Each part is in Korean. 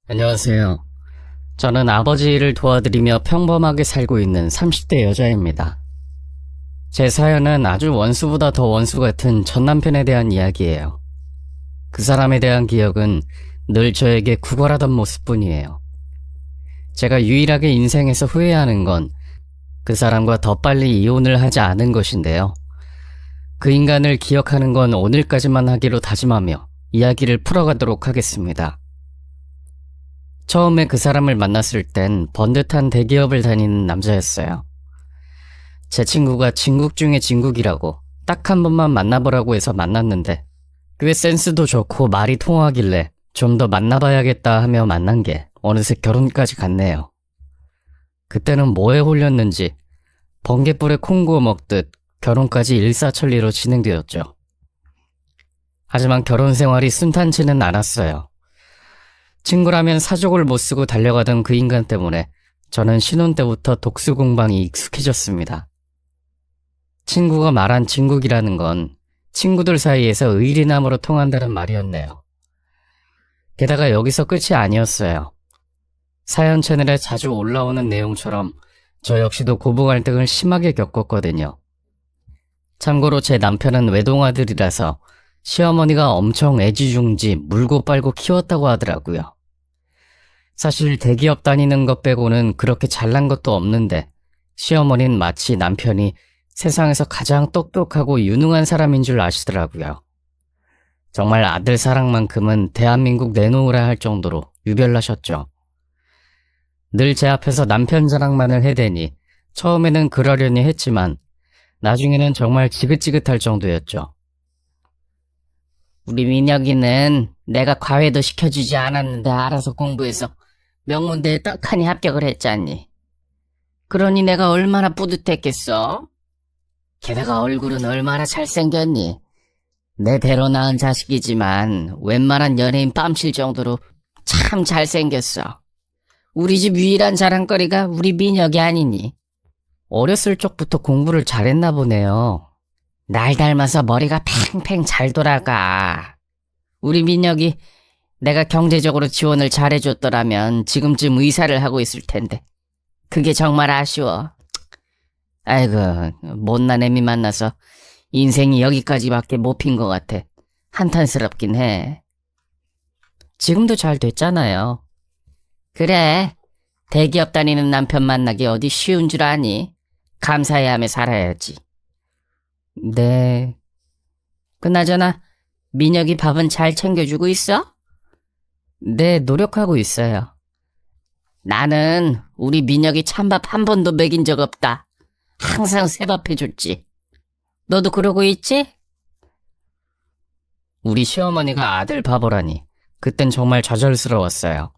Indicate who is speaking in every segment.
Speaker 1: 안녕하세요. 저는 아버지를 도와드리며 평범하게 살고 있는 30대 여자입니다. 제 사연은 아주 원수보다 더 원수 같은 전 남편에 대한 이야기예요. 그 사람에 대한 기억은 늘 저에게 구걸하던 모습뿐이에요. 제가 유일하게 인생에서 후회하는 건 그 사람과 더 빨리 이혼을 하지 않은 것인데요. 그 인간을 기억하는 건 오늘까지만 하기로 다짐하며 이야기를 풀어가도록 하겠습니다. 처음에 그 사람을 만났을 땐 번듯한 대기업을 다니는 남자였어요. 제 친구가 진국 중에 진국이라고 딱 한 번만 만나보라고 해서 만났는데 꽤 센스도 좋고 말이 통하길래 좀 더 만나봐야겠다 하며 만난 게 어느새 결혼까지 갔네요. 그때는 뭐에 홀렸는지 번갯불에 콩 구워 먹듯 결혼까지 일사천리로 진행되었죠. 하지만 결혼 생활이 순탄치는 않았어요. 친구라면 사족을 못 쓰고 달려가던 그 인간 때문에 저는 신혼 때부터 독수 공방이 익숙해졌습니다. 친구가 말한 진국이라는 건 친구들 사이에서 의리남으로 통한다는 말이었네요. 게다가 여기서 끝이 아니었어요. 사연 채널에 자주 올라오는 내용처럼 저 역시도 고부 갈등을 심하게 겪었거든요. 참고로 제 남편은 외동아들이라서 시어머니가 엄청 애지중지 물고 빨고 키웠다고 하더라고요. 사실 대기업 다니는 것 빼고는 그렇게 잘난 것도 없는데 시어머니는 마치 남편이 세상에서 가장 똑똑하고 유능한 사람인 줄 아시더라고요. 정말 아들 사랑만큼은 대한민국 내놓으라 할 정도로 유별나셨죠. 늘 제 앞에서 남편 자랑만을 해대니 처음에는 그러려니 했지만 나중에는 정말 지긋지긋할 정도였죠. 우리 민혁이는 내가 과외도 시켜주지 않았는데 알아서 공부해서 명문대에 떡하니 합격을 했잖니. 그러니 내가 얼마나 뿌듯했겠어? 게다가 얼굴은 얼마나 잘생겼니? 내 배로 낳은 자식이지만 웬만한 연예인 뺨칠 정도로 참 잘생겼어. 우리 집 유일한 자랑거리가 우리 민혁이 아니니? 어렸을 적부터 공부를 잘했나 보네요. 날 닮아서 머리가 팽팽 잘 돌아가. 우리 민혁이 내가 경제적으로 지원을 잘해줬더라면 지금쯤 의사를 하고 있을 텐데 그게 정말 아쉬워. 아이고, 못난 애미 만나서 인생이 여기까지밖에 못 핀 것 같아. 한탄스럽긴 해. 지금도 잘 됐잖아요. 그래, 대기업 다니는 남편 만나기 어디 쉬운 줄 아니? 감사해하며 살아야지. 네. 그나저나 민혁이 밥은 잘 챙겨주고 있어? 네, 노력하고 있어요. 나는 우리 민혁이 찬밥 한 번도 먹인 적 없다. 항상 새밥 해줬지. 너도 그러고 있지? 우리 시어머니가 아들 바보라니 그땐 정말 좌절스러웠어요.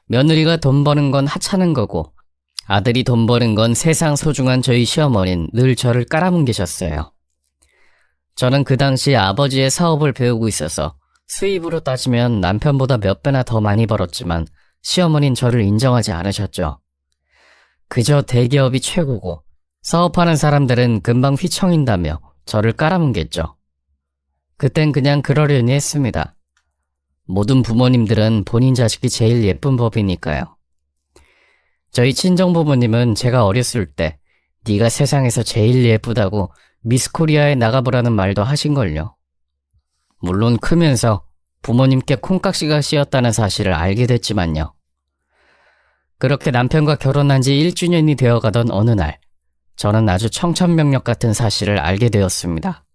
Speaker 1: 며느리가 돈 버는 건 하찮은 거고 아들이 돈 버는 건 세상 소중한 저희 시어머니는 늘 저를 깔아뭉개셨어요. 저는 그 당시 아버지의 사업을 배우고 있어서 수입으로 따지면 남편보다 몇 배나 더 많이 벌었지만 시어머니는 저를 인정하지 않으셨죠. 그저 대기업이 최고고 사업하는 사람들은 금방 휘청인다며 저를 깔아뭉갰죠. 그땐 그냥 그러려니 했습니다. 모든 부모님들은 본인 자식이 제일 예쁜 법이니까요. 저희 친정부모님은 제가 어렸을 때 네가 세상에서 제일 예쁘다고 미스코리아에 나가보라는 말도 하신걸요. 물론 크면서 부모님께 콩깍지가 씌었다는 사실을 알게 됐지만요. 그렇게 남편과 결혼한 지 1주년이 되어가던 어느 날 저는 아주 청천벽력 같은 사실을 알게 되었습니다.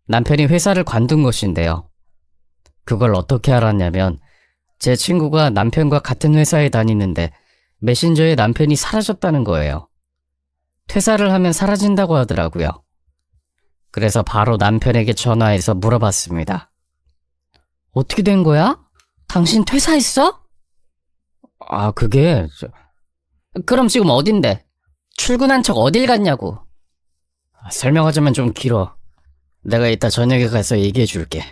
Speaker 1: 남편이 회사를 관둔 것인데요. 그걸 어떻게 알았냐면 제 친구가 남편과 같은 회사에 다니는데 메신저에 남편이 사라졌다는 거예요. 퇴사를 하면 사라진다고 하더라고요. 그래서 바로 남편에게 전화해서 물어봤습니다. 어떻게 된 거야? 당신 퇴사했어? 아, 그럼 지금 어딘데? 출근한 척 어딜 갔냐고. 설명하자면 좀 길어. 내가 이따 저녁에 가서 얘기해 줄게.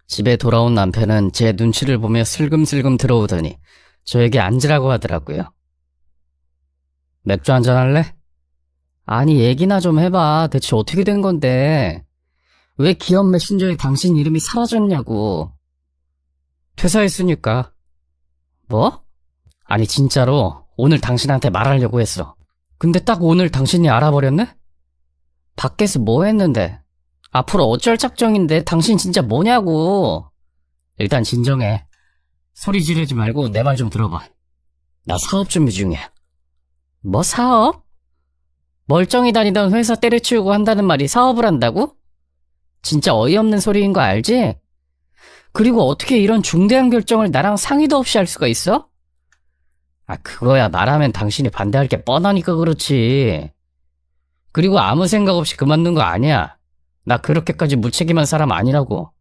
Speaker 1: 집에 돌아온 남편은 제 눈치를 보며 슬금슬금 들어오더니 저에게 앉으라고 하더라고요. 맥주 한잔 할래? 아니, 얘기나 좀 해봐. 대체 어떻게 된 건데? 왜 기업 메신저에 당신 이름이 사라졌냐고. 퇴사했으니까. 뭐? 아니 진짜로 오늘 당신한테 말하려고 했어. 근데 딱 오늘 당신이 알아버렸네? 밖에서 뭐 했는데? 앞으로 어쩔 작정인데 당신 진짜 뭐냐고. 일단 진정해. 소리 지르지 말고 내 말 좀 들어봐. 나 사업 준비 중이야. 뭐 사업? 멀쩡히 다니던 회사 때려치우고 한다는 말이 사업을 한다고? 진짜 어이없는 소리인 거 알지? 그리고 어떻게 이런 중대한 결정을 나랑 상의도 없이 할 수가 있어? 아, 그거야 말하면 당신이 반대할 게 뻔하니까 그렇지. 그리고 아무 생각 없이 그만둔 거 아니야. 나 그렇게까지 무책임한 사람 아니라고.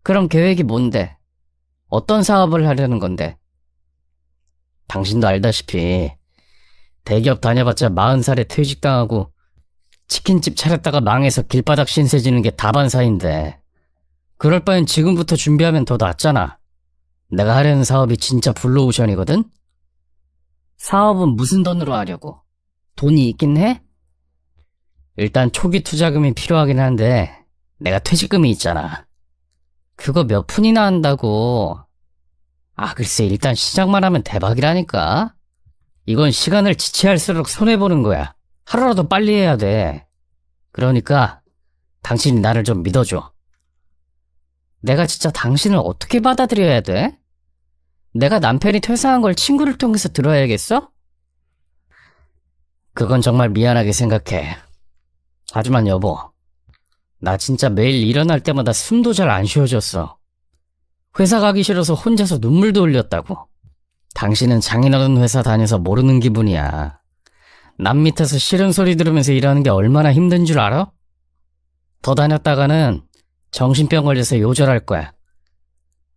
Speaker 1: 그럼 계획이 뭔데? 어떤 사업을 하려는 건데? 당신도 알다시피 대기업 다녀봤자 40살에 퇴직당하고 치킨집 차렸다가 망해서 길바닥 신세 지는 게 다반사인데 그럴 바엔 지금부터 준비하면 더 낫잖아. 내가 하려는 사업이 진짜 블루오션이거든? 사업은 무슨 돈으로 하려고? 돈이 있긴 해? 일단 초기 투자금이 필요하긴 한데 내가 퇴직금이 있잖아. 그거 몇 푼이나 한다고. 아, 글쎄 일단 시작만 하면 대박이라니까. 이건 시간을 지체할수록 손해보는 거야. 하루라도 빨리 해야 돼. 그러니까 당신이 나를 좀 믿어줘. 내가 진짜 당신을 어떻게 받아들여야 돼? 내가 남편이 퇴사한 걸 친구를 통해서 들어야겠어? 그건 정말 미안하게 생각해. 하지만 여보, 나 진짜 매일 일어날 때마다 숨도 잘 안 쉬어졌어. 회사 가기 싫어서 혼자서 눈물도 흘렸다고. 당신은 장인어른 회사 다녀서 모르는 기분이야. 남 밑에서 싫은 소리 들으면서 일하는 게 얼마나 힘든 줄 알아? 더 다녔다가는 정신병 걸려서 요절할 거야.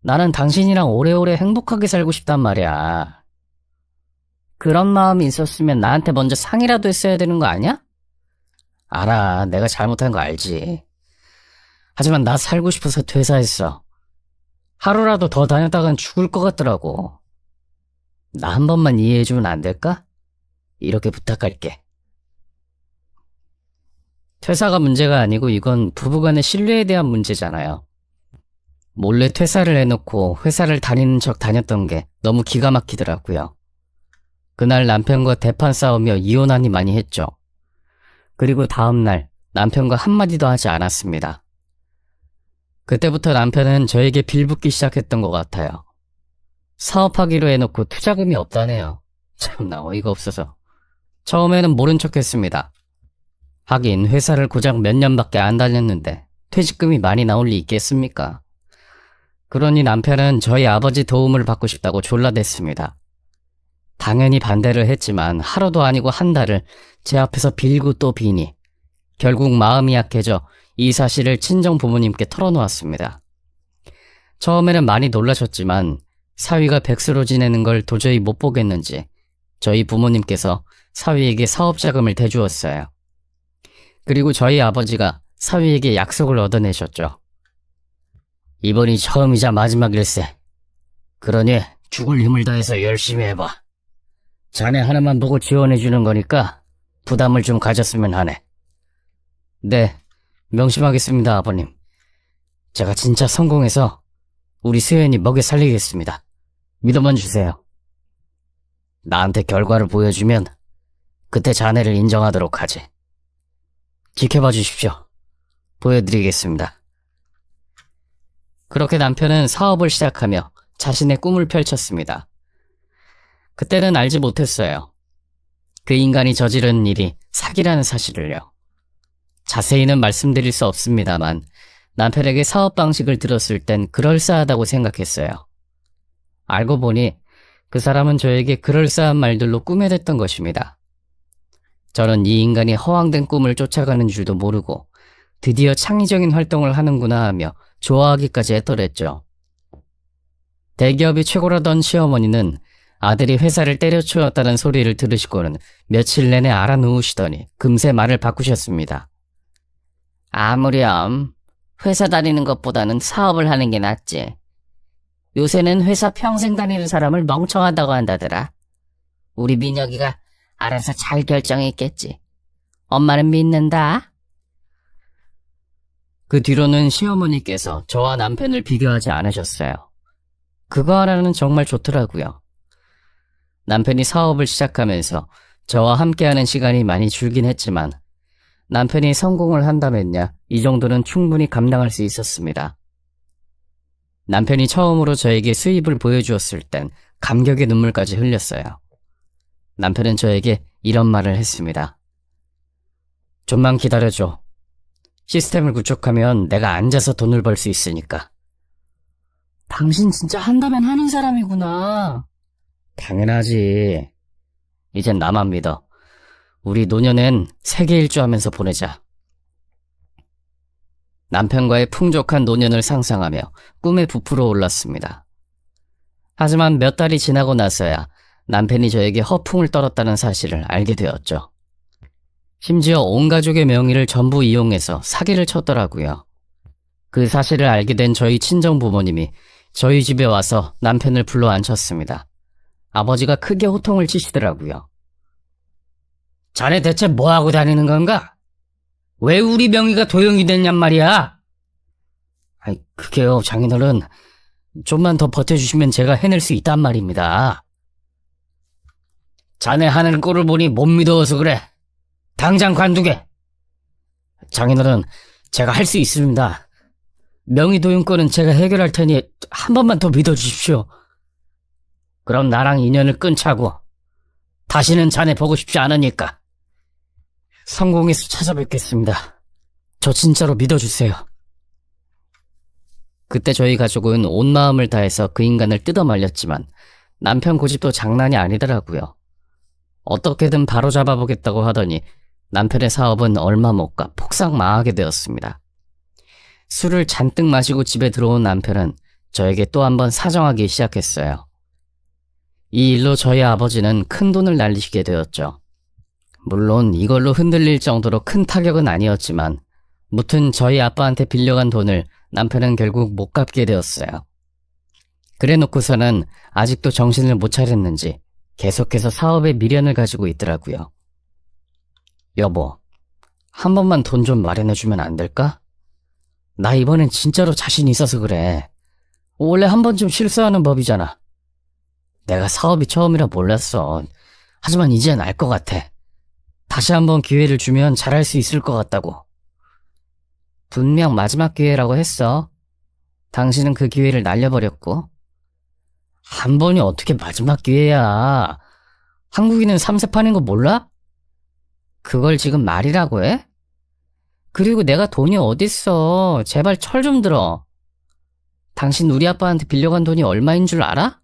Speaker 1: 나는 당신이랑 오래오래 행복하게 살고 싶단 말이야. 그런 마음이 있었으면 나한테 먼저 상의라도 했어야 되는 거 아니야? 알아, 내가 잘못한 거 알지. 하지만 나 살고 싶어서 퇴사했어. 하루라도 더 다녔다간 죽을 것 같더라고. 나 한 번만 이해해주면 안 될까? 이렇게 부탁할게. 퇴사가 문제가 아니고 이건 부부간의 신뢰에 대한 문제잖아요. 몰래 퇴사를 해놓고 회사를 다니는 척 다녔던 게 너무 기가 막히더라고요. 그날 남편과 대판 싸우며 이혼하니 많이 했죠. 그리고 다음날 남편과 한마디도 하지 않았습니다. 그때부터 남편은 저에게 빌붙기 시작했던 것 같아요. 사업하기로 해놓고 투자금이 없다네요. 참나 어이가 없어서. 처음에는 모른 척 했습니다. 하긴 회사를 고작 몇 년밖에 안 다녔는데 퇴직금이 많이 나올 리 있겠습니까? 그러니 남편은 저희 아버지 도움을 받고 싶다고 졸라댔습니다. 당연히 반대를 했지만 하루도 아니고 한 달을 제 앞에서 빌고 또 비니 결국 마음이 약해져 이 사실을 친정 부모님께 털어놓았습니다. 처음에는 많이 놀라셨지만 사위가 백수로 지내는 걸 도저히 못 보겠는지 저희 부모님께서 사위에게 사업자금을 대주었어요. 그리고 저희 아버지가 사위에게 약속을 얻어내셨죠. 이번이 처음이자 마지막일세. 그러니 죽을 힘을 다해서 열심히 해봐. 자네 하나만 보고 지원해주는 거니까 부담을 좀 가졌으면 하네. 네, 명심하겠습니다, 아버님. 제가 진짜 성공해서 우리 수연이 먹여 살리겠습니다. 믿어만 주세요. 나한테 결과를 보여주면 그때 자네를 인정하도록 하지. 지켜봐 주십시오. 보여드리겠습니다. 그렇게 남편은 사업을 시작하며 자신의 꿈을 펼쳤습니다. 그때는 알지 못했어요. 그 인간이 저지른 일이 사기라는 사실을요. 자세히는 말씀드릴 수 없습니다만 남편에게 사업 방식을 들었을 땐 그럴싸하다고 생각했어요. 알고 보니 그 사람은 저에게 그럴싸한 말들로 꾸며댔던 것입니다. 저는 이 인간이 허황된 꿈을 쫓아가는 줄도 모르고 드디어 창의적인 활동을 하는구나 하며 좋아하기까지 했더랬죠. 대기업이 최고라던 시어머니는 아들이 회사를 때려치웠다는 소리를 들으시고는 며칠 내내 알아누우시더니 금세 말을 바꾸셨습니다. 아무렴, 회사 다니는 것보다는 사업을 하는 게 낫지. 요새는 회사 평생 다니는 사람을 멍청하다고 한다더라. 우리 민혁이가 알아서 잘 결정했겠지. 엄마는 믿는다. 그 뒤로는 시어머니께서 저와 남편을 비교하지 않으셨어요. 그거 하나는 정말 좋더라고요. 남편이 사업을 시작하면서 저와 함께하는 시간이 많이 줄긴 했지만 남편이 성공을 한다면야 이 정도는 충분히 감당할 수 있었습니다. 남편이 처음으로 저에게 수입을 보여주었을 땐 감격의 눈물까지 흘렸어요. 남편은 저에게 이런 말을 했습니다. 좀만 기다려줘. 시스템을 구축하면 내가 앉아서 돈을 벌 수 있으니까. 당신 진짜 한다면 하는 사람이구나. 당연하지. 이젠 나만 믿어. 우리 노년엔 세계 일주하면서 보내자. 남편과의 풍족한 노년을 상상하며 꿈에 부풀어 올랐습니다. 하지만 몇 달이 지나고 나서야 남편이 저에게 허풍을 떨었다는 사실을 알게 되었죠. 심지어 온 가족의 명의를 전부 이용해서 사기를 쳤더라고요. 그 사실을 알게 된 저희 친정 부모님이 저희 집에 와서 남편을 불러 앉혔습니다. 아버지가 크게 호통을 치시더라고요. 자네 대체 뭐하고 다니는 건가? 왜 우리 명의가 도용이 됐냔 말이야? 아이, 그게요, 장인어른. 좀만 더 버텨주시면 제가 해낼 수 있단 말입니다. 자네 하는 꼴을 보니 못 믿어서 그래. 당장 관두게. 장인어른, 제가 할 수 있습니다. 명의 도용권은 제가 해결할 테니 한 번만 더 믿어주십시오. 그럼 나랑 인연을 끊자고. 다시는 자네 보고 싶지 않으니까. 성공해서 찾아뵙겠습니다. 저 진짜로 믿어주세요. 그때 저희 가족은 온 마음을 다해서 그 인간을 뜯어말렸지만 남편 고집도 장난이 아니더라고요. 어떻게든 바로잡아보겠다고 하더니 남편의 사업은 얼마 못 가 폭삭 망하게 되었습니다. 술을 잔뜩 마시고 집에 들어온 남편은 저에게 또 한 번 사정하기 시작했어요. 이 일로 저희 아버지는 큰 돈을 날리시게 되었죠. 물론 이걸로 흔들릴 정도로 큰 타격은 아니었지만 무튼 저희 아빠한테 빌려간 돈을 남편은 결국 못 갚게 되었어요. 그래놓고서는 아직도 정신을 못 차렸는지 계속해서 사업에 미련을 가지고 있더라고요. 여보, 한 번만 돈 좀 마련해주면 안 될까? 나 이번엔 진짜로 자신 있어서 그래. 원래 한 번쯤 실수하는 법이잖아. 내가 사업이 처음이라 몰랐어. 하지만 이젠 알 것 같아. 다시 한번 기회를 주면 잘할 수 있을 것 같다고. 분명 마지막 기회라고 했어. 당신은 그 기회를 날려버렸고. 한 번이 어떻게 마지막 기회야. 한국인은 3세판인 거 몰라? 그걸 지금 말이라고 해? 그리고 내가 돈이 어딨어. 제발 철 좀 들어. 당신 우리 아빠한테 빌려간 돈이 얼마인 줄 알아?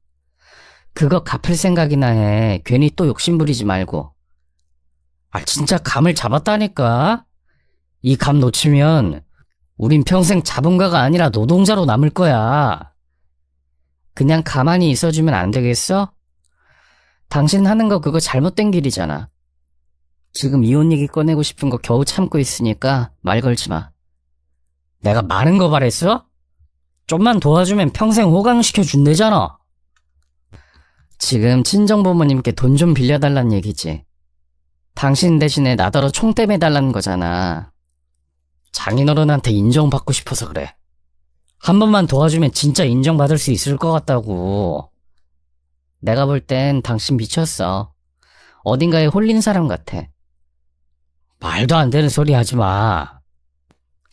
Speaker 1: 그거 갚을 생각이나 해. 괜히 또 욕심부리지 말고. 아, 진짜 감을 잡았다니까. 이 감 놓치면 우린 평생 자본가가 아니라 노동자로 남을 거야. 그냥 가만히 있어주면 안 되겠어? 당신 하는 거 그거 잘못된 길이잖아. 지금 이혼 얘기 꺼내고 싶은 거 겨우 참고 있으니까 말 걸지 마. 내가 많은 거 바랬어? 좀만 도와주면 평생 호강시켜 준대잖아. 지금 친정부모님께 돈 좀 빌려달란 얘기지. 당신 대신에 나더러 총대매달라는 거잖아. 장인어른한테 인정받고 싶어서 그래. 한 번만 도와주면 진짜 인정받을 수 있을 것 같다고. 내가 볼 땐 당신 미쳤어. 어딘가에 홀린 사람 같아. 말도 안 되는 소리 하지 마.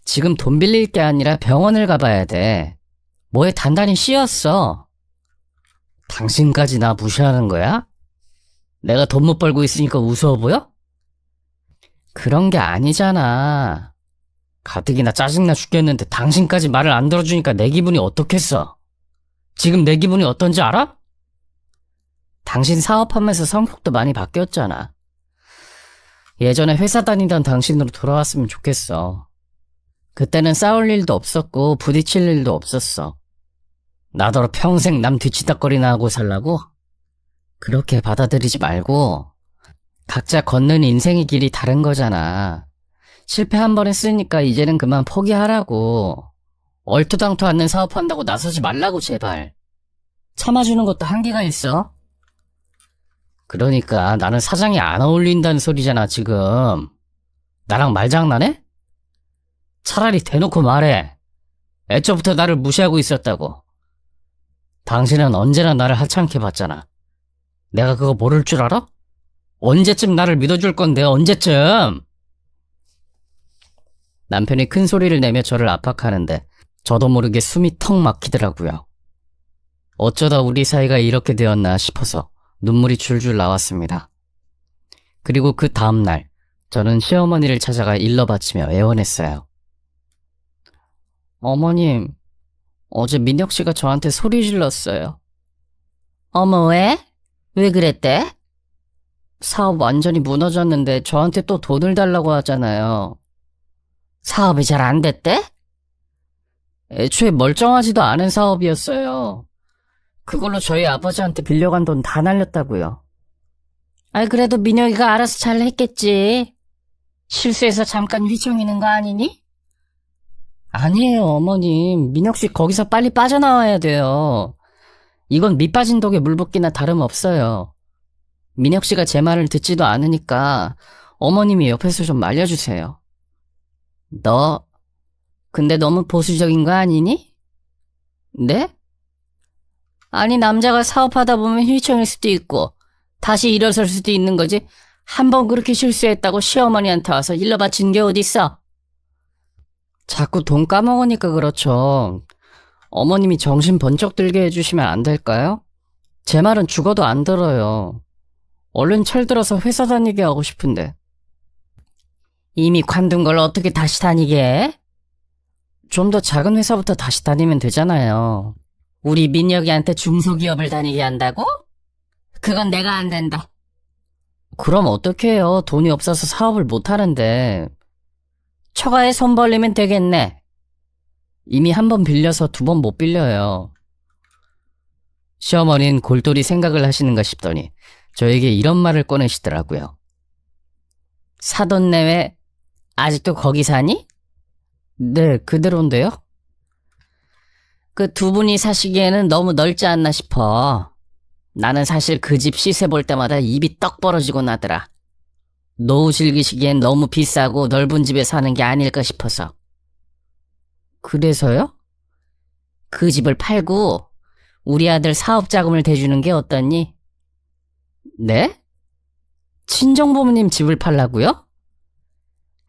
Speaker 1: 지금 돈 빌릴 게 아니라 병원을 가봐야 돼. 뭐에 단단히 씌었어. 당신까지 나 무시하는 거야? 내가 돈 못 벌고 있으니까 우스워 보여? 그런 게 아니잖아. 가뜩이나 짜증나 죽겠는데 당신까지 말을 안 들어주니까 내 기분이 어떻겠어? 지금 내 기분이 어떤지 알아? 당신 사업하면서 성격도 많이 바뀌었잖아. 예전에 회사 다니던 당신으로 돌아왔으면 좋겠어. 그때는 싸울 일도 없었고 부딪힐 일도 없었어. 나더러 평생 남 뒤치다거리나 하고 살라고? 그렇게 받아들이지 말고 각자 걷는 인생의 길이 다른 거잖아. 실패 한 번 했으니까 이제는 그만 포기하라고. 얼토당토 않는 사업한다고 나서지 말라고 제발. 참아주는 것도 한계가 있어. 그러니까 나는 사장이 안 어울린다는 소리잖아 지금. 나랑 말장난해? 차라리 대놓고 말해. 애초부터 나를 무시하고 있었다고. 당신은 언제나 나를 하찮게 봤잖아. 내가 그거 모를 줄 알아? 언제쯤 나를 믿어줄 건데, 언제쯤? 남편이 큰 소리를 내며 저를 압박하는데 저도 모르게 숨이 턱 막히더라고요. 어쩌다 우리 사이가 이렇게 되었나 싶어서 눈물이 줄줄 나왔습니다. 그리고 그 다음날 저는 시어머니를 찾아가 일러 바치며 애원했어요. 어머님, 어제 민혁 씨가 저한테 소리 질렀어요. 어머, 왜? 왜 그랬대? 사업 완전히 무너졌는데 저한테 또 돈을 달라고 하잖아요. 사업이 잘 안 됐대? 애초에 멀쩡하지도 않은 사업이었어요. 그걸로 저희 아버지한테 빌려간 돈 다 날렸다고요. 아이, 그래도 민혁이가 알아서 잘 했겠지. 실수해서 잠깐 휘청이는 거 아니니? 아니에요, 어머님. 민혁 씨 거기서 빨리 빠져나와야 돼요. 이건 밑 빠진 독에 물 붓기나 다름없어요. 민혁 씨가 제 말을 듣지도 않으니까 어머님이 옆에서 좀 말려주세요. 너, 근데 너무 보수적인 거 아니니? 네? 아니, 남자가 사업하다 보면 휘청일 수도 있고 다시 일어설 수도 있는 거지. 한번 그렇게 실수했다고 시어머니한테 와서 일러 바친 게 어딨어? 자꾸 돈 까먹으니까 그렇죠. 어머님이 정신 번쩍 들게 해주시면 안 될까요? 제 말은 죽어도 안 들어요. 얼른 철들어서 회사 다니게 하고 싶은데. 이미 관둔 걸 어떻게 다시 다니게 해? 좀 더 작은 회사부터 다시 다니면 되잖아요. 우리 민혁이한테 중소기업을 다니게 한다고? 그건 내가 안 된다. 그럼 어떻게 해요? 돈이 없어서 사업을 못 하는데. 처가에 손 벌리면 되겠네. 이미 한 번 빌려서 두 번 못 빌려요. 시어머니는 골똘히 생각을 하시는가 싶더니 저에게 이런 말을 꺼내시더라고요. 사돈 내외 아직도 거기 사니? 네, 그대로인데요. 그 두 분이 사시기에는 너무 넓지 않나 싶어. 나는 사실 그 집 시세 볼 때마다 입이 떡 벌어지고 나더라. 노후 즐기시기엔 너무 비싸고 넓은 집에 사는 게 아닐까 싶어서. 그래서요? 그 집을 팔고 우리 아들 사업 자금을 대주는 게 어떻니? 네? 친정부모님 집을 팔라고요?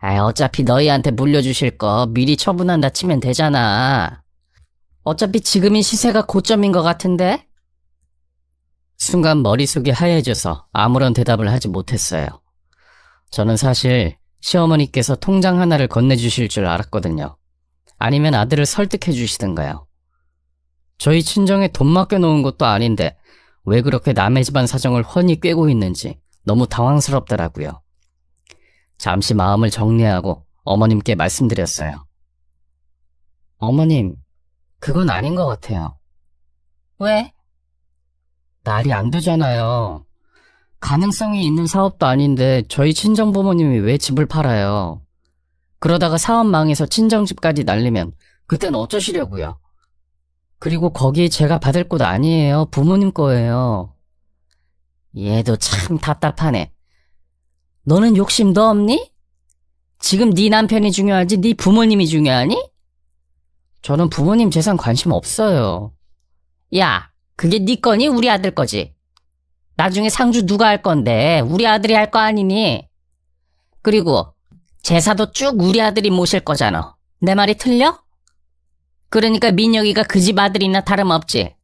Speaker 1: 어차피 너희한테 물려주실 거 미리 처분한다 치면 되잖아. 어차피 지금이 시세가 고점인 것 같은데? 순간 머릿속이 하얘져서 아무런 대답을 하지 못했어요. 저는 사실 시어머니께서 통장 하나를 건네주실 줄 알았거든요. 아니면 아들을 설득해 주시든가요. 저희 친정에 돈 맡겨놓은 것도 아닌데 왜 그렇게 남의 집안 사정을 훤히 꿰고 있는지 너무 당황스럽더라고요. 잠시 마음을 정리하고 어머님께 말씀드렸어요. 어머님, 그건 아닌 것 같아요. 왜? 말이 안 되잖아요. 가능성이 있는 사업도 아닌데 저희 친정부모님이 왜 집을 팔아요? 그러다가 사업 망해서 친정집까지 날리면 그땐 어쩌시려고요? 그리고 거기 제가 받을 곳 아니에요. 부모님 거예요. 얘도 참 답답하네. 너는 욕심도 없니? 지금 네 남편이 중요하지 네 부모님이 중요하니? 저는 부모님 재산 관심 없어요. 야, 그게 네 거니 우리 아들 거지? 나중에 상주 누가 할 건데 우리 아들이 할 거 아니니? 그리고 제사도 쭉 우리 아들이 모실 거잖아. 내 말이 틀려? 그러니까 민혁이가 그 집 아들이나 다름없지.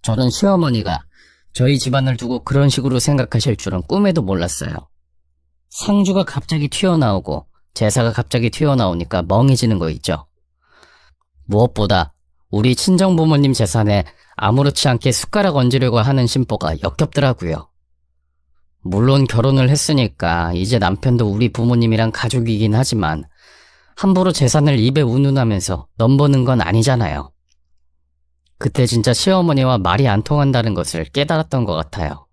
Speaker 1: 저는 시어머니가 저희 집안을 두고 그런 식으로 생각하실 줄은 꿈에도 몰랐어요. 상주가 갑자기 튀어나오고 제사가 갑자기 튀어나오니까 멍해지는 거 있죠. 무엇보다 우리 친정부모님 재산에 아무렇지 않게 숟가락 얹으려고 하는 심보가 역겹더라고요. 물론 결혼을 했으니까 이제 남편도 우리 부모님이랑 가족이긴 하지만 함부로 재산을 입에 운운하면서 넘보는 건 아니잖아요. 그때 진짜 시어머니와 말이 안 통한다는 것을 깨달았던 것 같아요.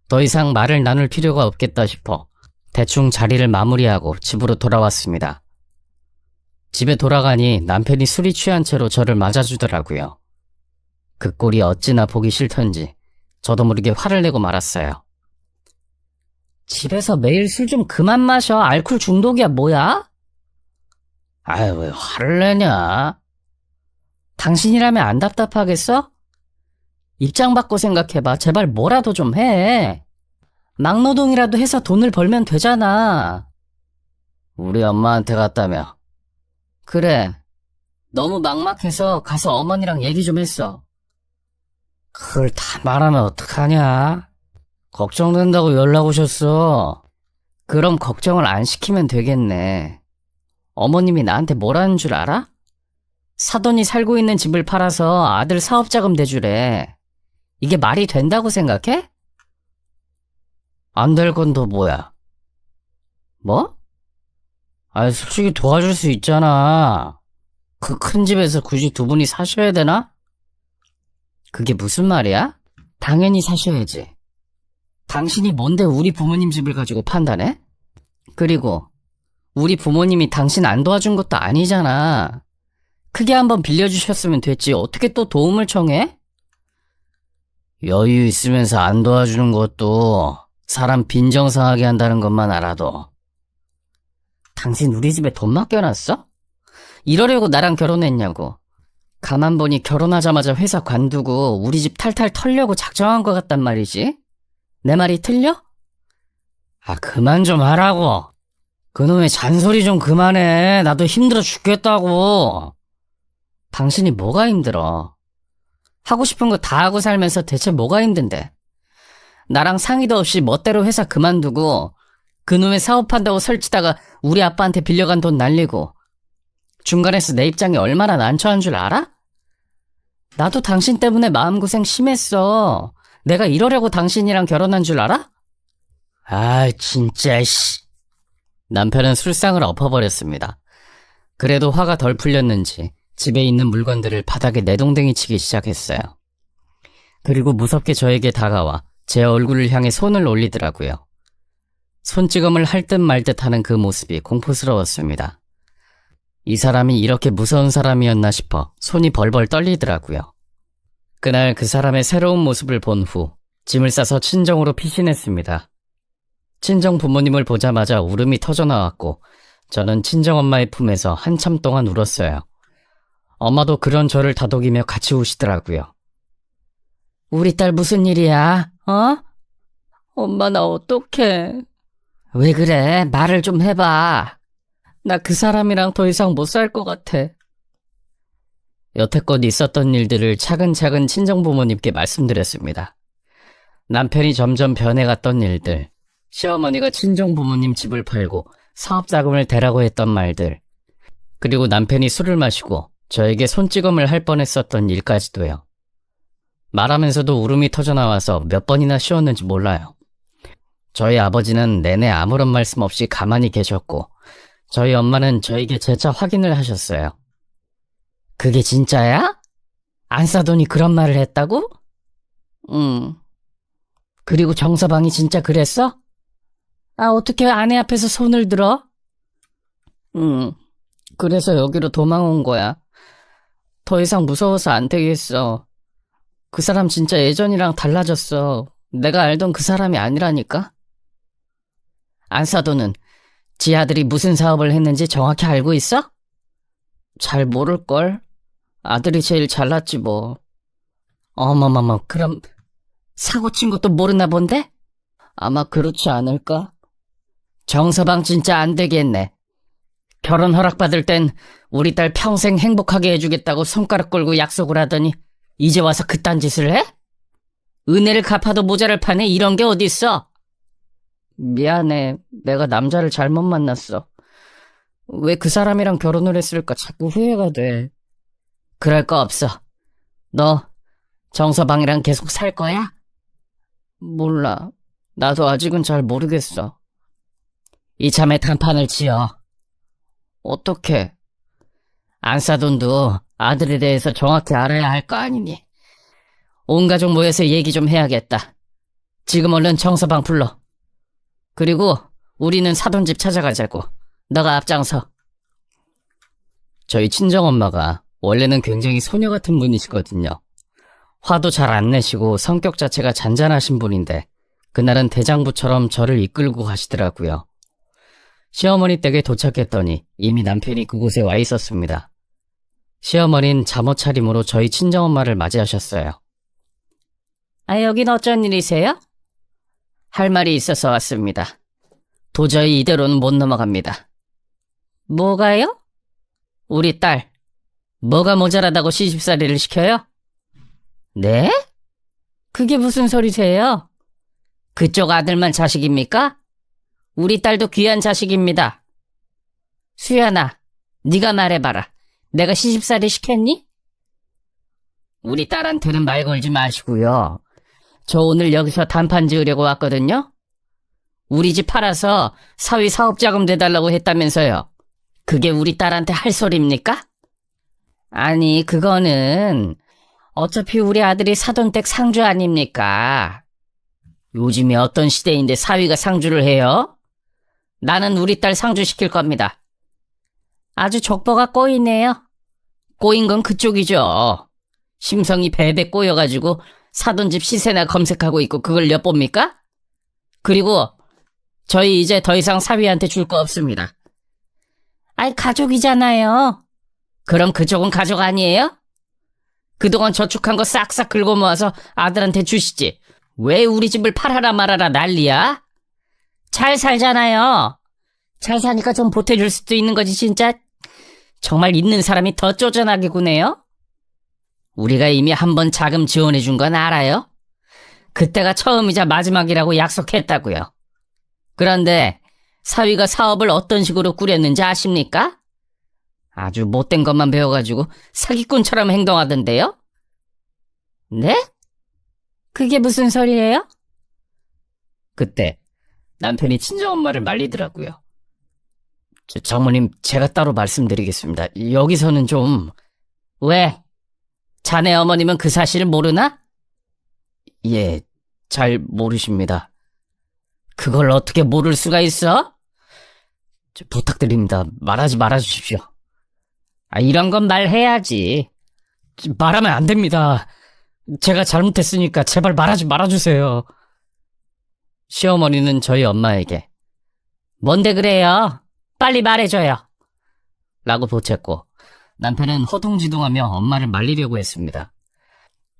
Speaker 1: 더 이상 말을 나눌 필요가 없겠다 싶어 대충 자리를 마무리하고 집으로 돌아왔습니다. 집에 돌아가니 남편이 술이 취한 채로 저를 맞아주더라고요. 그 꼴이 어찌나 보기 싫던지 저도 모르게 화를 내고 말았어요. 집에서 매일 술 좀 그만 마셔. 알코올 중독이야 뭐야? 아유, 왜 화를 내냐? 당신이라면 안 답답하겠어? 입장 바꿔 생각해봐. 제발 뭐라도 좀 해. 막노동이라도 해서 돈을 벌면 되잖아. 우리 엄마한테 갔다며. 그래. 너무 막막해서 가서 어머니랑 얘기 좀 했어. 그걸 다 말하면 어떡하냐? 걱정된다고 연락 오셨어. 그럼 걱정을 안 시키면 되겠네. 어머님이 나한테 뭐라는 줄 알아? 사돈이 살고 있는 집을 팔아서 아들 사업자금 대주래. 이게 말이 된다고 생각해? 안 될 건 또 뭐야? 뭐? 솔직히 도와줄 수 있잖아. 그 큰 집에서 굳이 두 분이 사셔야 되나? 그게 무슨 말이야? 당연히 사셔야지. 당신이 뭔데 우리 부모님 집을 가지고 판단해? 그리고 우리 부모님이 당신 안 도와준 것도 아니잖아. 크게 한번 빌려주셨으면 됐지. 어떻게 또 도움을 청해? 여유 있으면서 안 도와주는 것도 사람 빈정상하게 한다는 것만 알아도. 당신 우리 집에 돈 맡겨놨어? 이러려고 나랑 결혼했냐고. 가만 보니 결혼하자마자 회사 관두고 우리 집 탈탈 털려고 작정한 것 같단 말이지. 내 말이 틀려? 그만 좀 하라고. 그놈의 잔소리 좀 그만해. 나도 힘들어 죽겠다고. 당신이 뭐가 힘들어? 하고 싶은 거 다 하고 살면서 대체 뭐가 힘든데? 나랑 상의도 없이 멋대로 회사 그만두고 그놈의 사업한다고 설치다가 우리 아빠한테 빌려간 돈 날리고 중간에서 내 입장이 얼마나 난처한 줄 알아? 나도 당신 때문에 마음고생 심했어. 내가 이러려고 당신이랑 결혼한 줄 알아? 진짜 씨. 남편은 술상을 엎어버렸습니다. 그래도 화가 덜 풀렸는지 집에 있는 물건들을 바닥에 내동댕이 치기 시작했어요. 그리고 무섭게 저에게 다가와 제 얼굴을 향해 손을 올리더라고요. 손찌검을 할 듯 말 듯 하는 그 모습이 공포스러웠습니다. 이 사람이 이렇게 무서운 사람이었나 싶어 손이 벌벌 떨리더라고요. 그날 그 사람의 새로운 모습을 본 후 짐을 싸서 친정으로 피신했습니다. 친정 부모님을 보자마자 울음이 터져나왔고 저는 친정엄마의 품에서 한참 동안 울었어요. 엄마도 그런 저를 다독이며 같이 우시더라고요. 우리 딸 무슨 일이야? 엄마 나 어떡해. 왜 그래? 말을 좀 해봐. 나 그 사람이랑 더 이상 못 살 것 같아. 여태껏 있었던 일들을 차근차근 친정부모님께 말씀드렸습니다. 남편이 점점 변해갔던 일들, 시어머니가 친정부모님 집을 팔고 사업자금을 대라고 했던 말들, 그리고 남편이 술을 마시고 저에게 손찌검을 할 뻔했었던 일까지도요. 말하면서도 울음이 터져나와서 몇 번이나 쉬었는지 몰라요. 저희 아버지는 내내 아무런 말씀 없이 가만히 계셨고 저희 엄마는 저에게 재차 확인을 하셨어요. 그게 진짜야? 안사돈이 그런 말을 했다고? 응. 그리고 정서방이 진짜 그랬어? 어떻게 아내 앞에서 손을 들어? 응. 그래서 여기로 도망온 거야. 더 이상 무서워서 안 되겠어. 그 사람 진짜 예전이랑 달라졌어. 내가 알던 그 사람이 아니라니까? 안사돈은 지 아들이 무슨 사업을 했는지 정확히 알고 있어? 잘 모를걸? 아들이 제일 잘났지 뭐. 어머머머, 그럼 사고 친 것도 모르나 본데? 아마 그렇지 않을까? 정서방 진짜 안 되겠네. 결혼 허락받을 땐 우리 딸 평생 행복하게 해주겠다고 손가락 걸고 약속을 하더니 이제 와서 그딴 짓을 해? 은혜를 갚아도 모자랄 판에 이런 게 어딨어? 미안해. 내가 남자를 잘못 만났어. 왜 그 사람이랑 결혼을 했을까 자꾸 후회가 돼. 그럴 거 없어. 너 정서방이랑 계속 살 거야? 몰라. 나도 아직은 잘 모르겠어. 이참에 단판을 지어. 어떻게? 안사돈도 아들에 대해서 정확히 알아야 할 거 아니니. 온 가족 모여서 얘기 좀 해야겠다. 지금 얼른 정서방 불러. 그리고 우리는 사돈집 찾아가자고. 너가 앞장서. 저희 친정엄마가 원래는 굉장히 소녀 같은 분이시거든요. 화도 잘 안 내시고 성격 자체가 잔잔하신 분인데 그날은 대장부처럼 저를 이끌고 가시더라고요. 시어머니 댁에 도착했더니 이미 남편이 그곳에 와 있었습니다. 시어머니는 잠옷 차림으로 저희 친정엄마를 맞이하셨어요. 아, 여긴 어쩐 일이세요? 할 말이 있어서 왔습니다. 도저히 이대로는 못 넘어갑니다. 뭐가요? 우리 딸, 뭐가 모자라다고 시집살이를 시켜요? 네? 그게 무슨 소리세요? 그쪽 아들만 자식입니까? 우리 딸도 귀한 자식입니다. 수연아, 네가 말해봐라. 내가 시집살이 시켰니? 우리 딸한테는 말 걸지 마시고요. 저 오늘 여기서 단판 지으려고 왔거든요. 우리 집 팔아서 사위 사업자금 내달라고 했다면서요. 그게 우리 딸한테 할 소리입니까? 아니, 그거는 어차피 우리 아들이 사돈댁 상주 아닙니까? 요즘에 어떤 시대인데 사위가 상주를 해요? 나는 우리 딸 상주시킬 겁니다. 아주 족보가 꼬이네요. 꼬인 건 그쪽이죠. 심성이 배배 꼬여가지고 사돈집 시세나 검색하고 있고 그걸 엿봅니까? 그리고 저희 이제 더 이상 사위한테 줄 거 없습니다. 아이, 가족이잖아요. 그럼 그쪽은 가족 아니에요? 그동안 저축한 거 싹싹 긁어 모아서 아들한테 주시지. 왜 우리 집을 팔아라 말아라 난리야? 잘 살잖아요. 잘 사니까 좀 보태줄 수도 있는 거지 진짜. 정말 있는 사람이 더 쪼잔하게 구네요. 우리가 이미 한 번 자금 지원해 준 건 알아요? 그때가 처음이자 마지막이라고 약속했다고요. 그런데 사위가 사업을 어떤 식으로 꾸렸는지 아십니까? 아주 못된 것만 배워가지고 사기꾼처럼 행동하던데요? 네? 그게 무슨 소리예요? 그때 남편이 친정엄마를 말리더라고요. 장모님, 제가 따로 말씀드리겠습니다. 여기서는 좀... 왜? 자네 어머님은 그 사실을 모르나? 예, 잘 모르십니다. 그걸 어떻게 모를 수가 있어? 부탁드립니다. 말하지 말아주십시오. 이런 건 말해야지. 말하면 안 됩니다. 제가 잘못했으니까 제발 말하지 말아주세요. 시어머니는 저희 엄마에게 뭔데 그래요? 빨리 말해줘요. 라고 보챘고 남편은 허둥지둥하며 엄마를 말리려고 했습니다.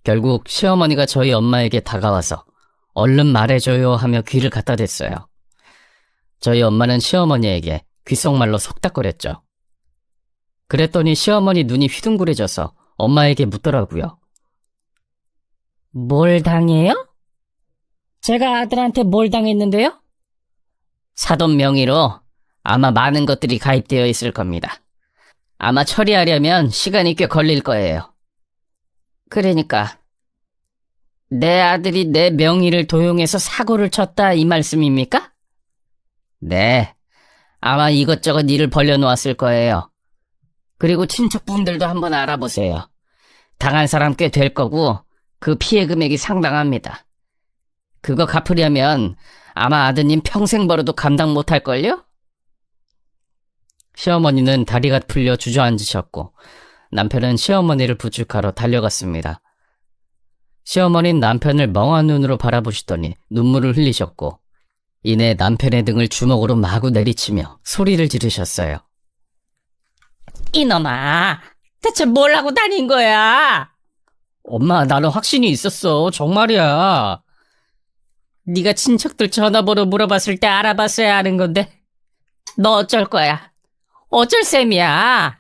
Speaker 1: 결국 시어머니가 저희 엄마에게 다가와서 얼른 말해줘요 하며 귀를 갖다 댔어요. 저희 엄마는 시어머니에게 귓속말로 속닥거렸죠. 그랬더니 시어머니 눈이 휘둥그레져서 엄마에게 묻더라고요. 뭘 당해요? 제가 아들한테 뭘 당했는데요? 사돈 명의로 아마 많은 것들이 가입되어 있을 겁니다. 아마 처리하려면 시간이 꽤 걸릴 거예요. 그러니까 내 아들이 내 명의를 도용해서 사고를 쳤다 이 말씀입니까? 네, 아마 이것저것 일을 벌려놓았을 거예요. 그리고 친척분들도 한번 알아보세요. 당한 사람 꽤 될 거고 그 피해 금액이 상당합니다. 그거 갚으려면 아마 아드님 평생 벌어도 감당 못할걸요? 시어머니는 다리가 풀려 주저앉으셨고 남편은 시어머니를 부축하러 달려갔습니다. 시어머니는 남편을 멍한 눈으로 바라보시더니 눈물을 흘리셨고 이내 남편의 등을 주먹으로 마구 내리치며 소리를 지르셨어요. 이놈아, 대체 뭘 하고 다닌 거야? 엄마, 나는 확신이 있었어. 정말이야. 네가 친척들 전화번호 물어봤을 때 알아봤어야 하는 건데 너 어쩔 거야? 어쩔 셈이야?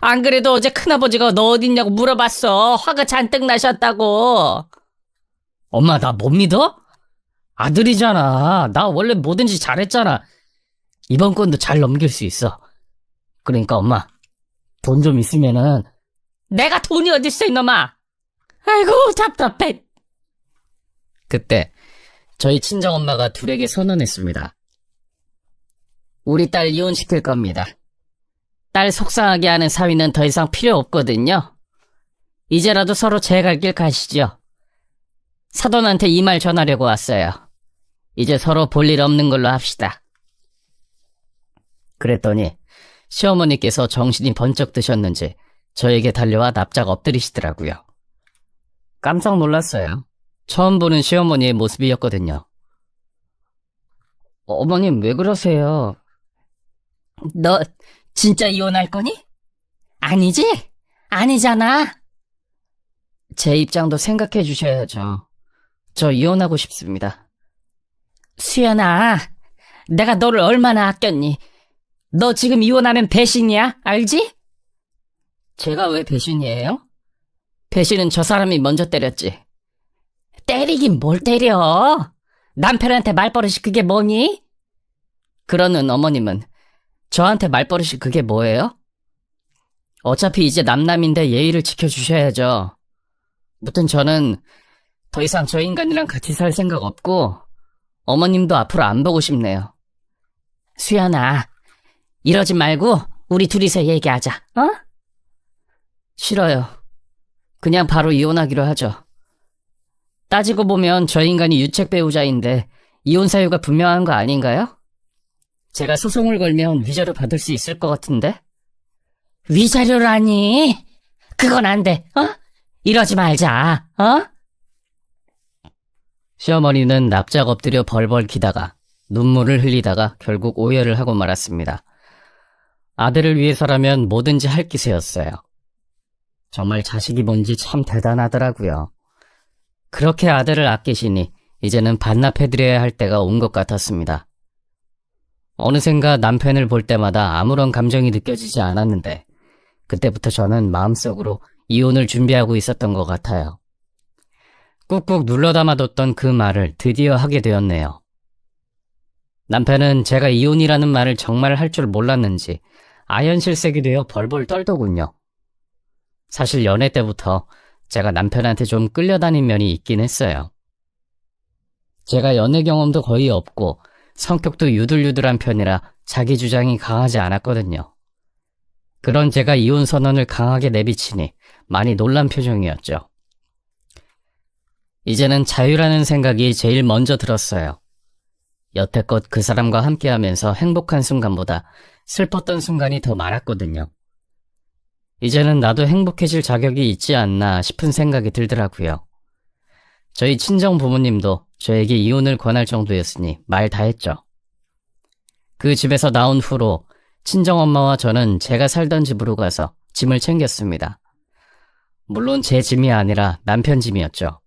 Speaker 1: 안 그래도 어제 큰아버지가 너 어딨냐고 물어봤어. 화가 잔뜩 나셨다고. 엄마, 나 못 믿어? 아들이잖아. 나 원래 뭐든지 잘했잖아. 이번 건도 잘 넘길 수 있어. 그러니까 엄마, 돈 좀 있으면은. 내가 돈이 어딨어 이놈아. 아이고 답답해. 그때 저희 친정엄마가 둘에게 선언했습니다. 우리 딸 이혼시킬 겁니다. 딸 속상하게 하는 사위는 더 이상 필요 없거든요. 이제라도 서로 제 갈 길 가시죠. 사돈한테 이 말 전하려고 왔어요. 이제 서로 볼 일 없는 걸로 합시다. 그랬더니 시어머니께서 정신이 번쩍 드셨는지 저에게 달려와 납작 엎드리시더라고요. 깜짝 놀랐어요. 처음 보는 시어머니의 모습이었거든요. 어머님, 왜 그러세요? 너 진짜 이혼할 거니? 아니지? 아니잖아. 제 입장도 생각해 주셔야죠. 저 이혼하고 싶습니다. 수연아, 내가 너를 얼마나 아꼈니? 너 지금 이혼하면 배신이야, 알지? 제가 왜 배신이에요? 배신은 저 사람이 먼저 때렸지. 때리긴 뭘 때려? 남편한테 말버릇이 그게 뭐니? 그러는 어머님은 저한테 말버릇이 그게 뭐예요? 어차피 이제 남남인데 예의를 지켜주셔야죠. 무튼 저는 더 이상 저 인간이랑 같이 살 생각 없고 어머님도 앞으로 안 보고 싶네요. 수연아, 이러지 말고 우리 둘이서 얘기하자, 어? 싫어요. 그냥 바로 이혼하기로 하죠. 따지고 보면 저 인간이 유책 배우자인데 이혼 사유가 분명한 거 아닌가요? 제가 소송을 걸면 위자료 받을 수 있을 것 같은데? 위자료라니? 그건 안 돼, 어? 이러지 말자, 어? 시어머니는 납작 엎드려 벌벌 기다가 눈물을 흘리다가 결국 오열을 하고 말았습니다. 아들을 위해서라면 뭐든지 할 기세였어요. 정말 자식이 뭔지 참 대단하더라고요. 그렇게 아들을 아끼시니 이제는 반납해드려야 할 때가 온 것 같았습니다. 어느샌가 남편을 볼 때마다 아무런 감정이 느껴지지 않았는데 그때부터 저는 마음속으로 이혼을 준비하고 있었던 것 같아요. 꾹꾹 눌러 담아뒀던 그 말을 드디어 하게 되었네요. 남편은 제가 이혼이라는 말을 정말 할 줄 몰랐는지 아연실색이 되어 벌벌 떨더군요. 사실 연애 때부터 제가 남편한테 좀 끌려다닌 면이 있긴 했어요. 제가 연애 경험도 거의 없고 성격도 유들유들한 편이라 자기 주장이 강하지 않았거든요. 그런 제가 이혼 선언을 강하게 내비치니 많이 놀란 표정이었죠. 이제는 자유라는 생각이 제일 먼저 들었어요. 여태껏 그 사람과 함께하면서 행복한 순간보다 슬펐던 순간이 더 많았거든요. 이제는 나도 행복해질 자격이 있지 않나 싶은 생각이 들더라고요. 저희 친정 부모님도 저에게 이혼을 권할 정도였으니 말 다 했죠. 그 집에서 나온 후로 친정엄마와 저는 제가 살던 집으로 가서 짐을 챙겼습니다. 물론 제 짐이 아니라 남편 짐이었죠.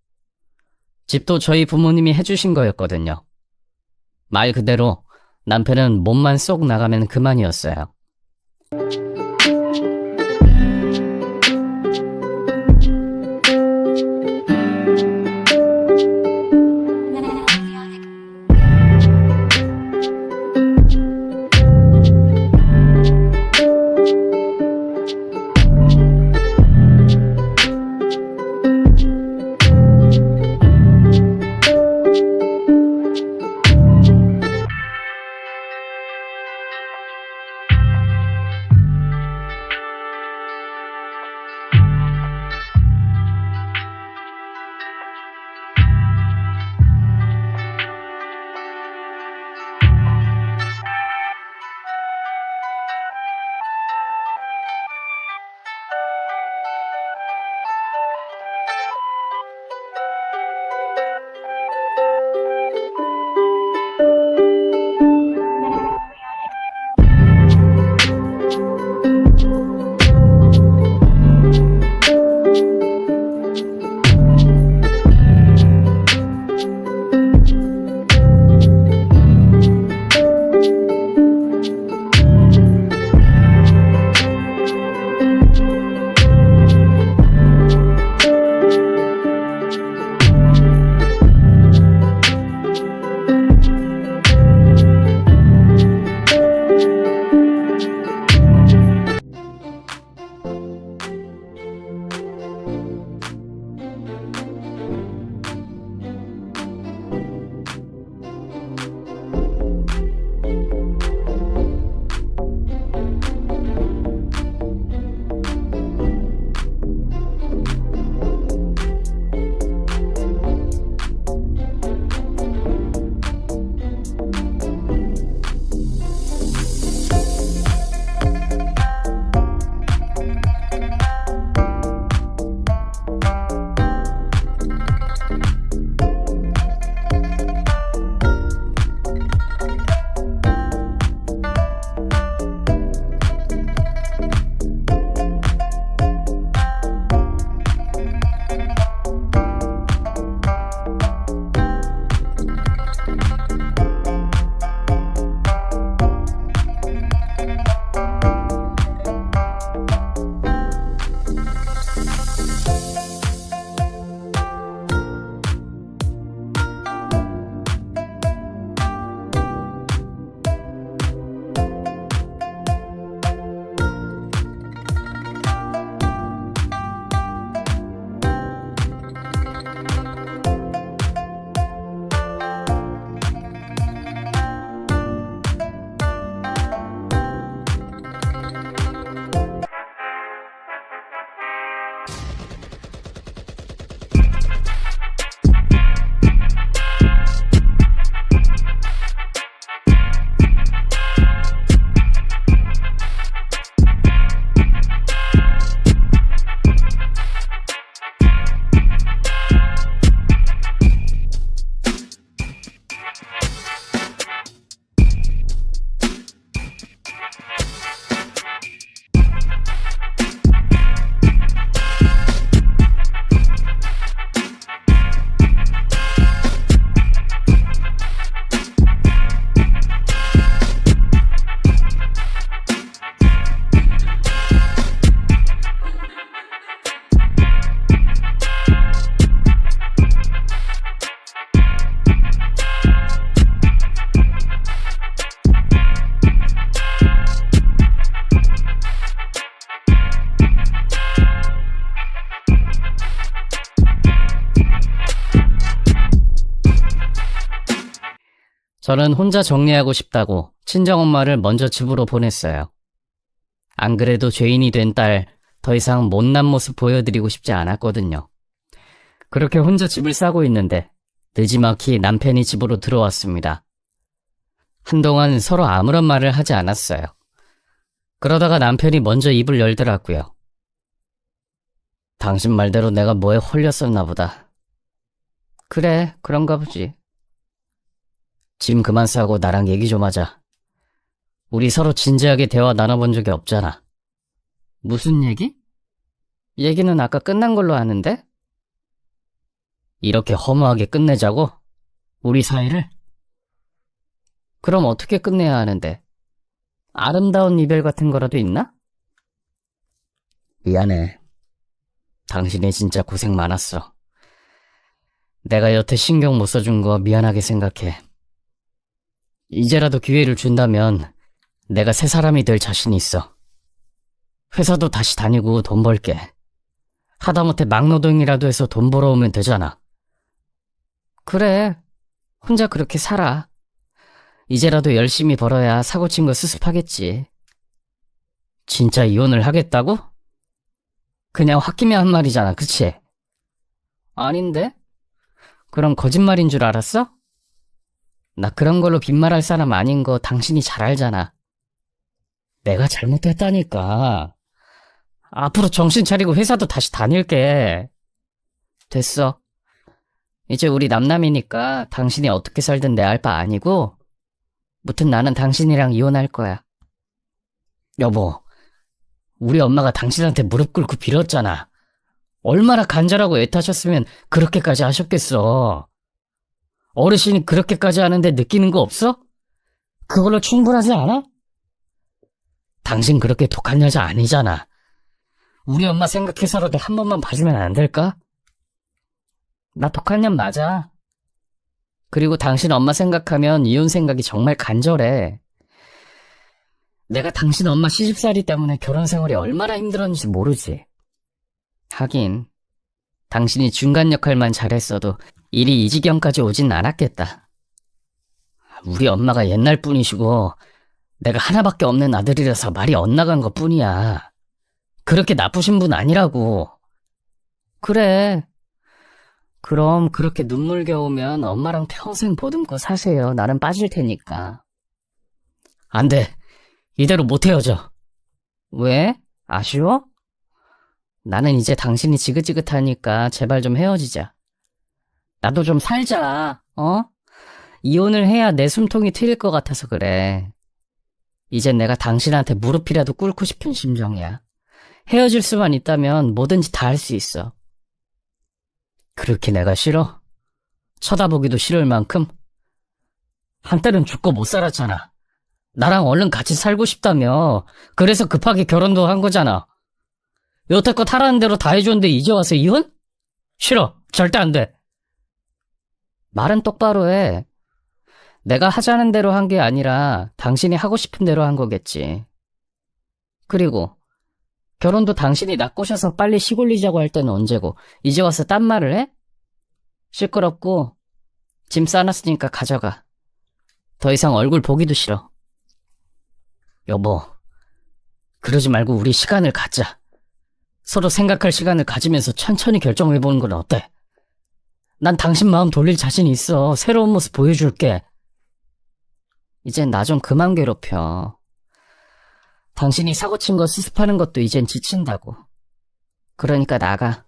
Speaker 1: 집도 저희 부모님이 해주신 거였거든요. 말 그대로 남편은 몸만 쏙 나가면 그만이었어요. 저는 혼자 정리하고 싶다고 친정엄마를 먼저 집으로 보냈어요. 안 그래도 죄인이 된 딸, 더 이상 못난 모습 보여드리고 싶지 않았거든요. 그렇게 혼자 집을 싸고 있는데 느지막이 남편이 집으로 들어왔습니다. 한동안 서로 아무런 말을 하지 않았어요. 그러다가 남편이 먼저 입을 열더라고요. 당신 말대로 내가 뭐에 홀렸었나 보다. 그래, 그런가 보지. 짐 그만 싸고 나랑 얘기 좀 하자. 우리 서로 진지하게 대화 나눠본 적이 없잖아. 무슨 얘기? 얘기는 아까 끝난 걸로 아는데? 이렇게 허무하게 끝내자고? 우리 사이를? 그럼 어떻게 끝내야 하는데? 아름다운 이별 같은 거라도 있나? 미안해. 당신이 진짜 고생 많았어. 내가 여태 신경 못 써준 거 미안하게 생각해. 이제라도 기회를 준다면 내가 새 사람이 될 자신이 있어. 회사도 다시 다니고 돈 벌게. 하다못해 막노동이라도 해서 돈 벌어오면 되잖아. 그래, 혼자 그렇게 살아. 이제라도 열심히 벌어야 사고친 거 수습하겠지. 진짜 이혼을 하겠다고? 그냥 홧김에 한 말이잖아, 그치? 아닌데? 그럼 거짓말인 줄 알았어? 나 그런 걸로 빈말할 사람 아닌 거 당신이 잘 알잖아. 내가 잘못했다니까. 앞으로 정신 차리고 회사도 다시 다닐게. 됐어. 이제 우리 남남이니까 당신이 어떻게 살든 내 알 바 아니고, 무튼 나는 당신이랑 이혼할 거야. 여보, 우리 엄마가 당신한테 무릎 꿇고 빌었잖아. 얼마나 간절하고 애타셨으면 그렇게까지 하셨겠어. 어르신이 그렇게까지 하는데 느끼는 거 없어? 그걸로 충분하지 않아? 당신 그렇게 독한 여자 아니잖아. 우리 엄마 생각해서라도 한 번만 봐주면 안 될까? 나 독한 년 맞아. 그리고 당신 엄마 생각하면 이혼 생각이 정말 간절해. 내가 당신 엄마 시집살이 때문에 결혼 생활이 얼마나 힘들었는지 모르지. 하긴 당신이 중간 역할만 잘했어도 일이 이 지경까지 오진 않았겠다. 우리 엄마가 옛날 분이시고 내가 하나밖에 없는 아들이라서 말이 엇나간 것 뿐이야. 그렇게 나쁘신 분 아니라고. 그래. 그럼 그렇게 눈물겨우면 엄마랑 평생 보듬고 사세요. 나는 빠질 테니까. 안 돼. 이대로 못 헤어져. 왜? 아쉬워? 나는 이제 당신이 지긋지긋하니까 제발 좀 헤어지자. 나도 좀 살자, 어? 이혼을 해야 내 숨통이 트일 것 같아서 그래. 이젠 내가 당신한테 무릎이라도 꿇고 싶은 심정이야. 헤어질 수만 있다면 뭐든지 다 할 수 있어. 그렇게 내가 싫어? 쳐다보기도 싫을 만큼? 한때는 죽고 못 살았잖아. 나랑 얼른 같이 살고 싶다며. 그래서 급하게 결혼도 한 거잖아. 여태껏 하라는 대로 다 해줬는데 이제 와서 이혼? 싫어. 절대 안 돼. 말은 똑바로 해. 내가 하자는 대로 한 게 아니라 당신이 하고 싶은 대로 한 거겠지. 그리고 결혼도 당신이 나 꼬셔서 빨리 시골리자고 할 때는 언제고 이제 와서 딴 말을 해? 시끄럽고 짐 싸놨으니까 가져가. 더 이상 얼굴 보기도 싫어. 여보, 그러지 말고 우리 시간을 갖자. 서로 생각할 시간을 가지면서 천천히 결정해보는 건 어때? 난 당신 마음 돌릴 자신이 있어. 새로운 모습 보여줄게. 이젠 나 좀 그만 괴롭혀. 당신이 사고친 거 수습하는 것도 이젠 지친다고. 그러니까 나가.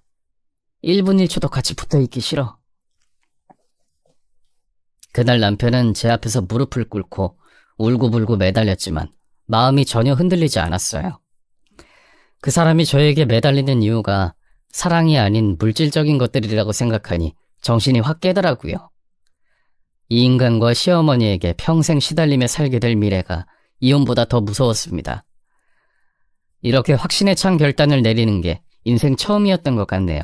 Speaker 1: 1분 1초도 같이 붙어있기 싫어. 그날 남편은 제 앞에서 무릎을 꿇고 울고불고 매달렸지만 마음이 전혀 흔들리지 않았어요. 그 사람이 저에게 매달리는 이유가 사랑이 아닌 물질적인 것들이라고 생각하니 정신이 확 깨더라고요. 이 인간과 시어머니에게 평생 시달리며 살게 될 미래가 이혼보다 더 무서웠습니다. 이렇게 확신에 찬 결단을 내리는 게 인생 처음이었던 것 같네요.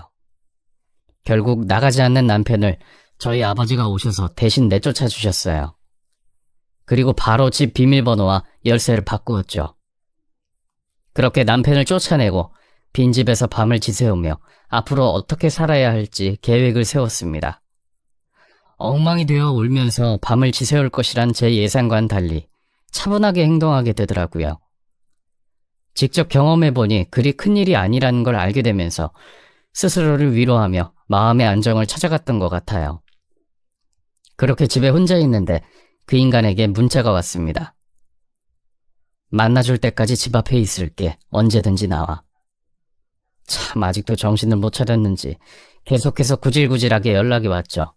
Speaker 1: 결국 나가지 않는 남편을 저희 아버지가 오셔서 대신 내쫓아 주셨어요. 그리고 바로 집 비밀번호와 열쇠를 바꾸었죠. 그렇게 남편을 쫓아내고 빈집에서 밤을 지새우며 앞으로 어떻게 살아야 할지 계획을 세웠습니다. 엉망이 되어 울면서 밤을 지새울 것이란 제 예상과는 달리 차분하게 행동하게 되더라고요. 직접 경험해보니 그리 큰일이 아니라는 걸 알게 되면서 스스로를 위로하며 마음의 안정을 찾아갔던 것 같아요. 그렇게 집에 혼자 있는데 그 인간에게 문자가 왔습니다. 만나줄 때까지 집 앞에 있을게. 언제든지 나와. 참 아직도 정신을 못 차렸는지 계속해서 구질구질하게 연락이 왔죠.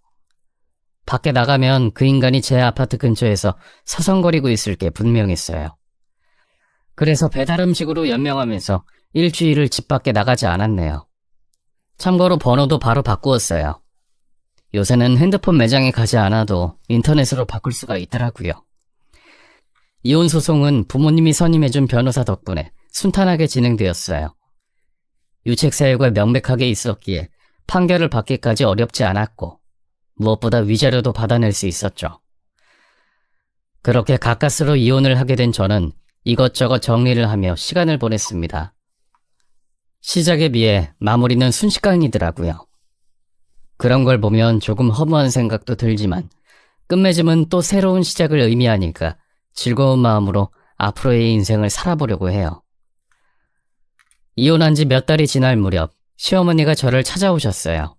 Speaker 1: 밖에 나가면 그 인간이 제 아파트 근처에서 서성거리고 있을 게 분명했어요. 그래서 배달 음식으로 연명하면서 일주일을 집 밖에 나가지 않았네요. 참고로 번호도 바로 바꾸었어요. 요새는 핸드폰 매장에 가지 않아도 인터넷으로 바꿀 수가 있더라고요. 이혼 소송은 부모님이 선임해준 변호사 덕분에 순탄하게 진행되었어요. 유책 사유가 명백하게 있었기에 판결을 받기까지 어렵지 않았고 무엇보다 위자료도 받아낼 수 있었죠. 그렇게 가까스로 이혼을 하게 된 저는 이것저것 정리를 하며 시간을 보냈습니다. 시작에 비해 마무리는 순식간이더라고요. 그런 걸 보면 조금 허무한 생각도 들지만 끝맺음은 또 새로운 시작을 의미하니까 즐거운 마음으로 앞으로의 인생을 살아보려고 해요. 이혼한 지 몇 달이 지날 무렵 시어머니가 저를 찾아오셨어요.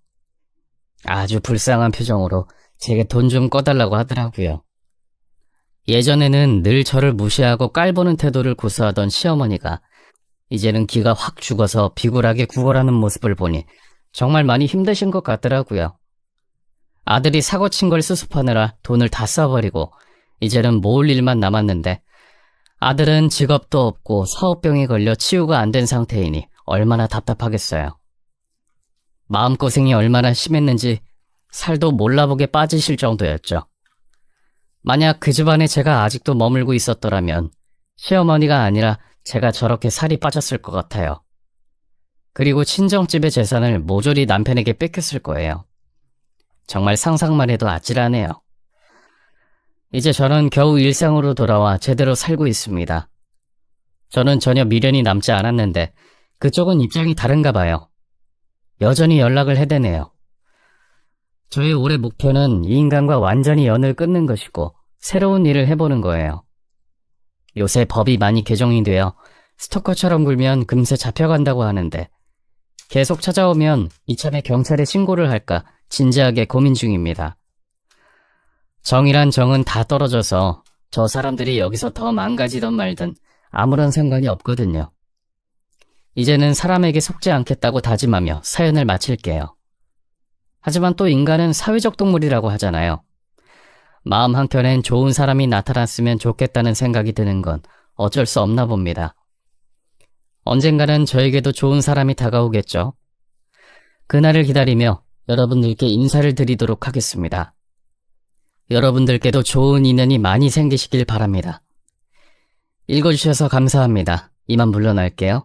Speaker 1: 아주 불쌍한 표정으로 제게 돈 좀 꺼달라고 하더라고요. 예전에는 늘 저를 무시하고 깔보는 태도를 고수하던 시어머니가 이제는 기가 확 죽어서 비굴하게 구걸하는 모습을 보니 정말 많이 힘드신 것 같더라고요. 아들이 사고친 걸 수습하느라 돈을 다 써버리고 이제는 모을 일만 남았는데 아들은 직업도 없고 사업병에 걸려 치유가 안 된 상태이니 얼마나 답답하겠어요. 마음고생이 얼마나 심했는지 살도 몰라보게 빠지실 정도였죠. 만약 그 집안에 제가 아직도 머물고 있었더라면 시어머니가 아니라 제가 저렇게 살이 빠졌을 것 같아요. 그리고 친정집의 재산을 모조리 남편에게 뺏겼을 거예요. 정말 상상만 해도 아찔하네요. 이제 저는 겨우 일상으로 돌아와 제대로 살고 있습니다. 저는 전혀 미련이 남지 않았는데 그쪽은 입장이 다른가 봐요. 여전히 연락을 해대네요. 저의 올해 목표는 이 인간과 완전히 연을 끊는 것이고 새로운 일을 해보는 거예요. 요새 법이 많이 개정이 되어 스토커처럼 굴면 금세 잡혀간다고 하는데 계속 찾아오면 이참에 경찰에 신고를 할까 진지하게 고민 중입니다. 정이란 정은 다 떨어져서 저 사람들이 여기서 더 망가지던 말든 아무런 상관이 없거든요. 이제는 사람에게 속지 않겠다고 다짐하며 사연을 마칠게요. 하지만 또 인간은 사회적 동물이라고 하잖아요. 마음 한켠엔 좋은 사람이 나타났으면 좋겠다는 생각이 드는 건 어쩔 수 없나 봅니다. 언젠가는 저에게도 좋은 사람이 다가오겠죠. 그날을 기다리며 여러분들께 인사를 드리도록 하겠습니다. 여러분들께도 좋은 인연이 많이 생기시길 바랍니다. 읽어주셔서 감사합니다. 이만 물러날게요.